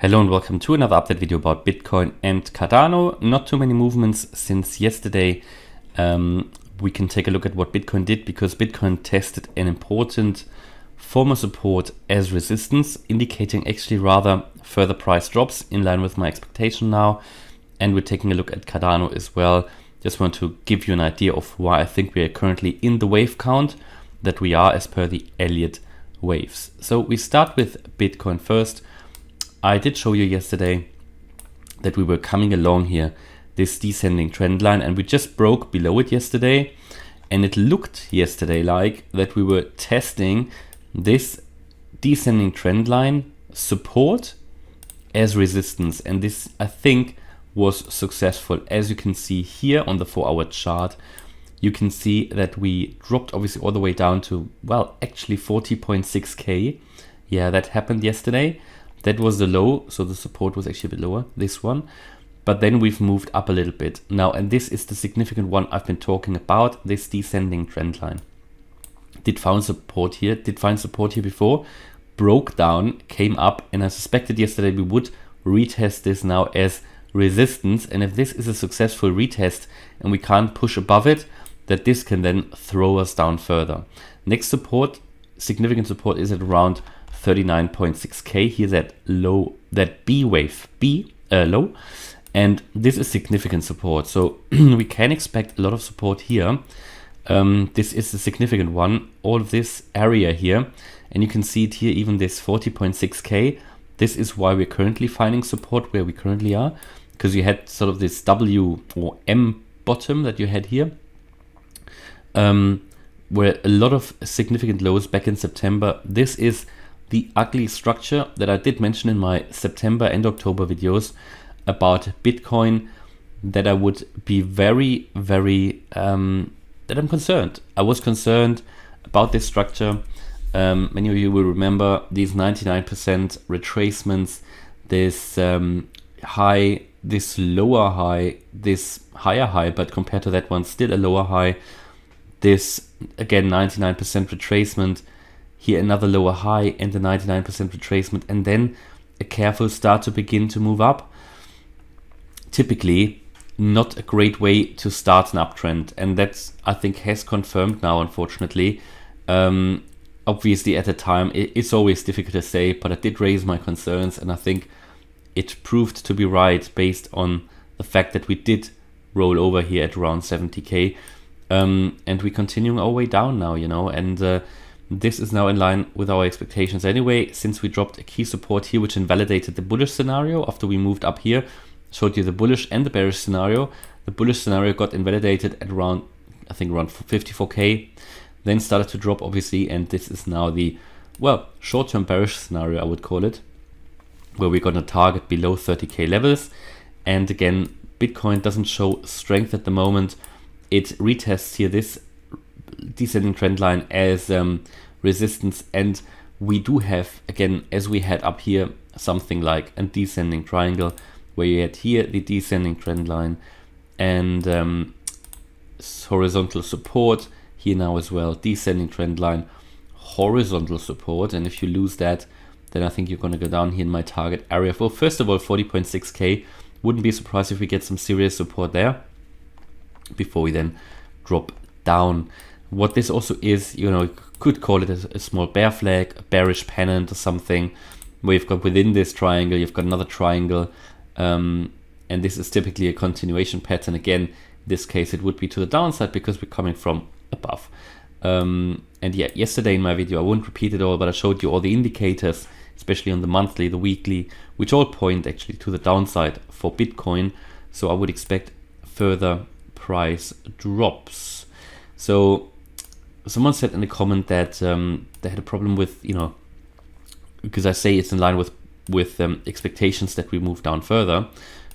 Hello and welcome to another update video about Bitcoin and Cardano. Not too many movements since yesterday. We can take a look at what Bitcoin did because Bitcoin tested an important former support as resistance, indicating actually rather further price drops in line with my expectation now. And we're taking a look at Cardano as well. Just want to give you an idea of why I think we are currently in the wave count that we are as per the Elliott Waves. So we start with Bitcoin first. I did show you yesterday that we were coming along here, this descending trend line, and we just broke below it yesterday. And it looked yesterday like that we were testing this descending trend line support as resistance. And this, I think, was successful. As you can see here on the 4-hour chart, you can see that we dropped obviously all the way down to, well, actually 40.6K. Yeah, that happened yesterday. That was the low, so the support was actually a bit lower, this one. But then we've moved up a little bit. Now, and this is the significant one I've been talking about, this descending trend line. Did find support here before, broke down, came up, and I suspected yesterday we would retest this now as resistance. And if this is a successful retest and we can't push above it, that this can then throw us down further. Next support, significant support, is at around 39.6K. Here that low, that B wave, low, and this is significant support. So we can expect a lot of support here. This is a significant one, all of this area here, and you can see it here, even this 40.6K. This is why we're currently finding support where we currently are, because you had sort of this W or M bottom that you had here, where a lot of significant lows back in September. This is the ugly structure that I did mention in my September and October videos about Bitcoin, that I would be very, that I'm concerned. I was concerned about this structure. Many of you will remember these 99% retracements, this high, this lower high, this higher high, but compared to that one, still a lower high. This, again, 99% retracement. Here another lower high and the 99% retracement, and then a careful start to begin to move up. Typically not a great way to start an uptrend, and that's, I think, has confirmed now, unfortunately. Obviously at the time it's always difficult to say, but I did raise my concerns, and I think it proved to be right based on the fact that we did roll over here at around 70K, and we're continuing our way down now, you know, and this is now in line with our expectations anyway, since we dropped a key support here, which invalidated the bullish scenario after we moved up here. Showed you the bullish and the bearish scenario. The bullish scenario got invalidated at around, I think, around 54K. Then started to drop, obviously, and this is now the, well, short-term bearish scenario, I would call it, where we're going to target below 30K levels. And again, Bitcoin doesn't show strength at the moment. It retests here this descending trend line as resistance, and we do have, again, as we had up here, something like a descending triangle, where you had here the descending trend line and horizontal support here now as well, descending trend line, horizontal support. And if you lose that, then I think you're going to go down here in my target area. Well, first of all, 40.6K, wouldn't be surprised if we get some serious support there before we then drop down. What this also is, you know, you could call it a small bear flag, a bearish pennant or something, where you've got within this triangle, you've got another triangle, and this is typically a continuation pattern. Again, in this case, it would be to the downside because we're coming from above. And yeah, yesterday in my video, I won't repeat it all, but I showed you all the indicators, especially on the monthly, the weekly, which all point actually to the downside for Bitcoin. So I would expect further price drops. So someone said in the comment that they had a problem with, you know, because I say it's in line with expectations that we move down further,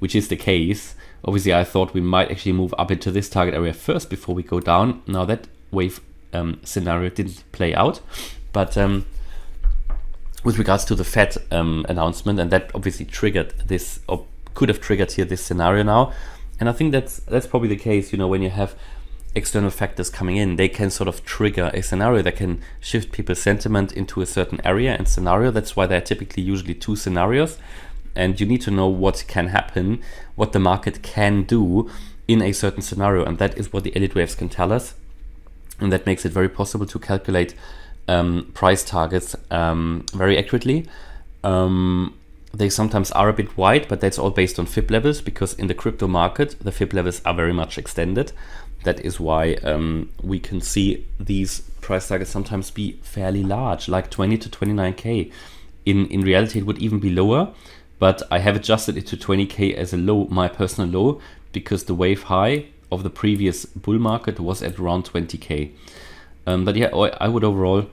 which is the case. Obviously, I thought we might actually move up into this target area first before we go down. Now that wave scenario didn't play out, but with regards to the Fed announcement, and that obviously triggered this, or could have triggered here this scenario now. And I think that's probably the case, you know, when you have external factors coming in, they can sort of trigger a scenario that can shift people's sentiment into a certain area and scenario. That's why there are typically usually two scenarios. and you need to know what can happen, what the market can do in a certain scenario, and that is what the Elliott Waves can tell us, and that makes it very possible to calculate price targets very accurately. They sometimes are a bit wide, but that's all based on fib levels, because in the crypto market the fib levels are very much extended. That is why we can see these price targets sometimes be fairly large, like 20 to 29k. In reality it would even be lower, but I have adjusted it to 20k as a low, my personal low, because the wave high of the previous bull market was at around 20k. But yeah, I would overall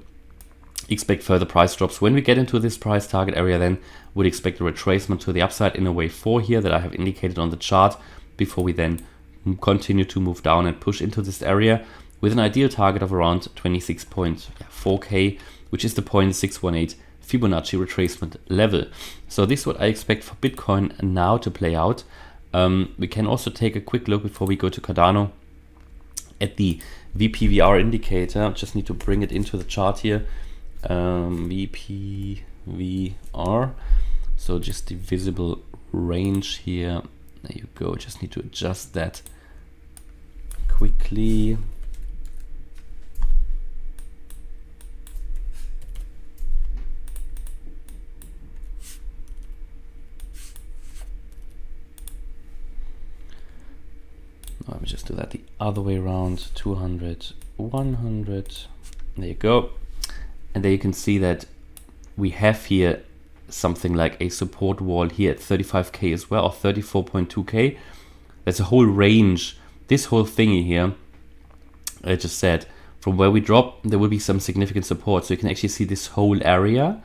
expect further price drops. When we get into this price target area, then would expect a retracement to the upside in a wave 4 here that I have indicated on the chart, before we then continue to move down and push into this area with an ideal target of around 26.4k, which is the 0.618 Fibonacci retracement level. So this is what I expect for Bitcoin now to play out. We can also take a quick look before we go to Cardano at the VPVR indicator. Just need to bring it into the chart here. VPVR, so just the visible range here. There you go. Just need to adjust that quickly. Let me just do that the other way around. 200, 100. There you go. And there you can see that we have here something like a support wall here at 35k as well, or 34.2k. There's a whole range. This whole thingy here, I just said, from where we drop, there will be some significant support. So you can actually see this whole area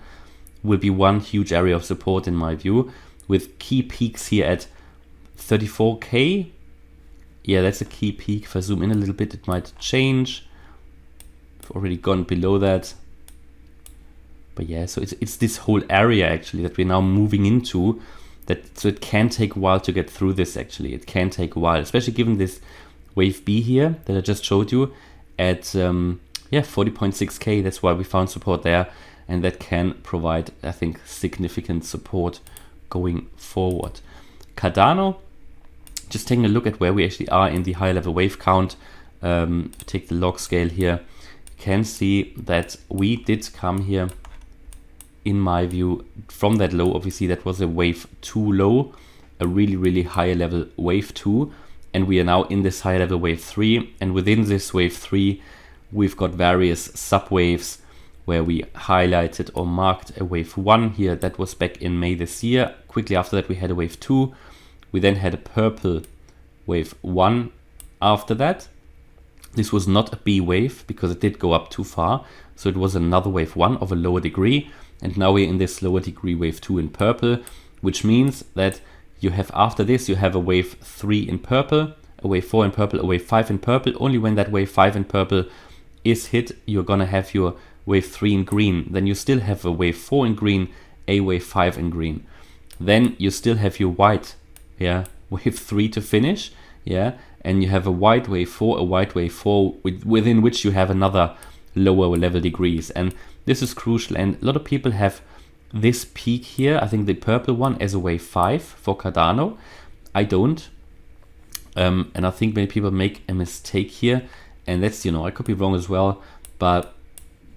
will be one huge area of support in my view, with key peaks here at 34k. Yeah, that's a key peak. If I zoom in a little bit, it might change. I've already gone below that. But yeah, so it's this whole area actually that we're now moving into. So it can take a while to get through this actually. It can take a while, especially given this wave B here that I just showed you at 40.6k. That's why we found support there, and that can provide, I think, significant support going forward. Cardano, just taking a look at where we actually are in the high level wave count. Take the log scale here. You can see that we did come here, in my view, from that low. Obviously that was a wave 2 low, a really high level wave 2, and we are now in this high level wave 3, and within this wave 3 we've got various subwaves where we highlighted or marked a wave 1 here. That was back in May this year. Quickly after that we had a wave 2. We then had a purple wave 1 after that. This was not a B wave because it did go up too far, so it was another wave 1 of a lower degree. And now we're in this lower degree wave 2 in purple, which means that you have, after this, you have a wave 3 in purple, a wave 4 in purple, a wave 5 in purple. Only when that wave 5 in purple is hit, you're gonna have your wave 3 in green. Then you still have a wave 4 in green, a wave 5 in green. Then you still have your white, wave 3 to finish, and you have a white wave 4, a white wave 4, within which you have another lower level degrees. And this is crucial, and a lot of people have this peak here, I think the purple one, as a wave 5 for Cardano. I don't, and I think many people make a mistake here, and that's, I could be wrong as well, but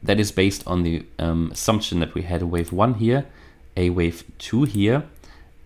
that is based on the assumption that we had a wave 1 here, a wave 2 here,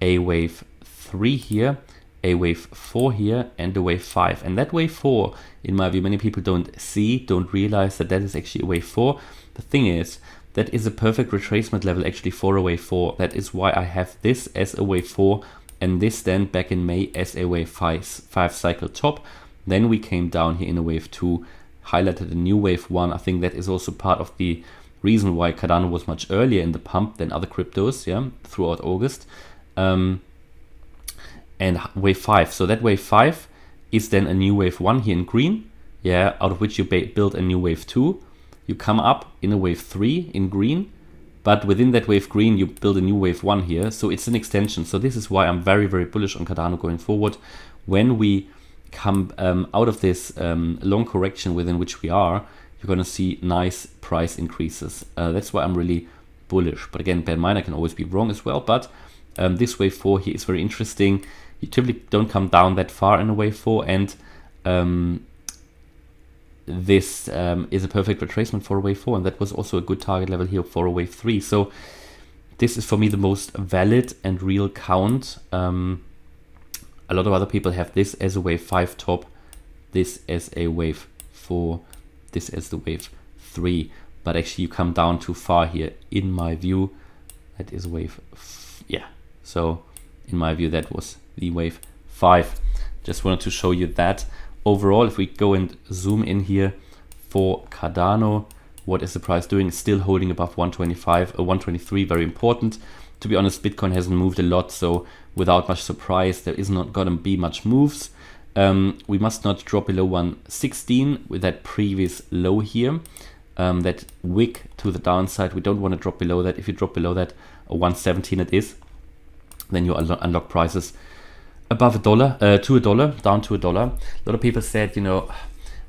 a wave 3 here, a wave 4 here, and a wave 5. And that wave 4, in my view, many people don't realize that that is actually a wave 4. The thing is, that is a perfect retracement level actually for a wave 4. That is why I have this as a wave 4, and this then back in May as a wave 5 cycle top. Then we came down here in a wave 2, highlighted a new wave 1. I think that is also part of the reason why Cardano was much earlier in the pump than other cryptos, throughout August. And wave 5. So that wave 5 is then a new wave 1 here in green, out of which you build a new wave 2. You come up in a wave 3 in green, but within that wave green you build a new wave 1 here. So it's an extension. So this is why I'm very bullish on Cardano going forward. When we come out of this long correction within which we are, you're going to see nice price increases. That's why I'm really bullish. But again, bear in mind, I can always be wrong as well, but This wave 4 here is very interesting. You typically don't come down that far in a wave 4, and this is a perfect retracement for a wave 4, and that was also a good target level here for a wave 3. So this is for me the most valid and real count. A lot of other people have this as a wave 5 top, this as a wave 4, this as the wave 3, but actually you come down too far here in my view. That is wave, yeah, so in my view that was the wave 5. Just wanted to show you that. Overall, if we go and zoom in here for Cardano, what is the price doing? It's still holding above 125 or 123, very important. To be honest, Bitcoin hasn't moved a lot, so without much surprise, there is not gonna be much moves. We must not drop below 116 with that previous low here. That wick to the downside, we don't want to drop below that. If you drop below that, 117 it is, then you unlock prices above $1 to $1, down to $1. A lot of people said, you know,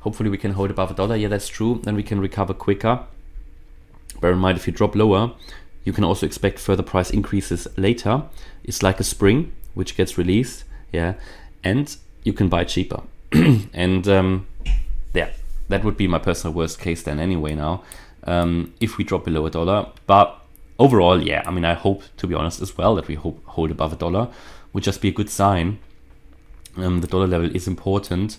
hopefully we can hold above $1. Yeah, that's true. Then we can recover quicker. Bear in mind, if you drop lower, you can also expect further price increases later. It's like a spring which gets released, yeah, and you can buy cheaper. And yeah, that would be my personal worst case then anyway now, if we drop below $1. But overall, yeah, I mean, I hope, to be honest, as well, that we hold above $1. Would just be a good sign. The dollar level is important,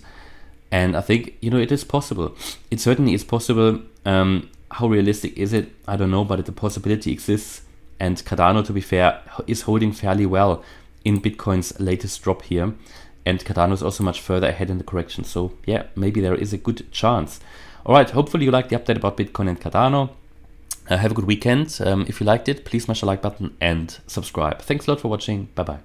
and I think, you know, it is possible. It certainly is possible. How realistic is it? I don't know, but the possibility exists. And Cardano, to be fair, is holding fairly well in Bitcoin's latest drop here, and Cardano is also much further ahead in the correction. So yeah, maybe there is a good chance. All right, hopefully you liked the update about Bitcoin and Cardano. Have a good weekend. If you liked it, please smash the like button and subscribe. Thanks a lot for watching. Bye bye.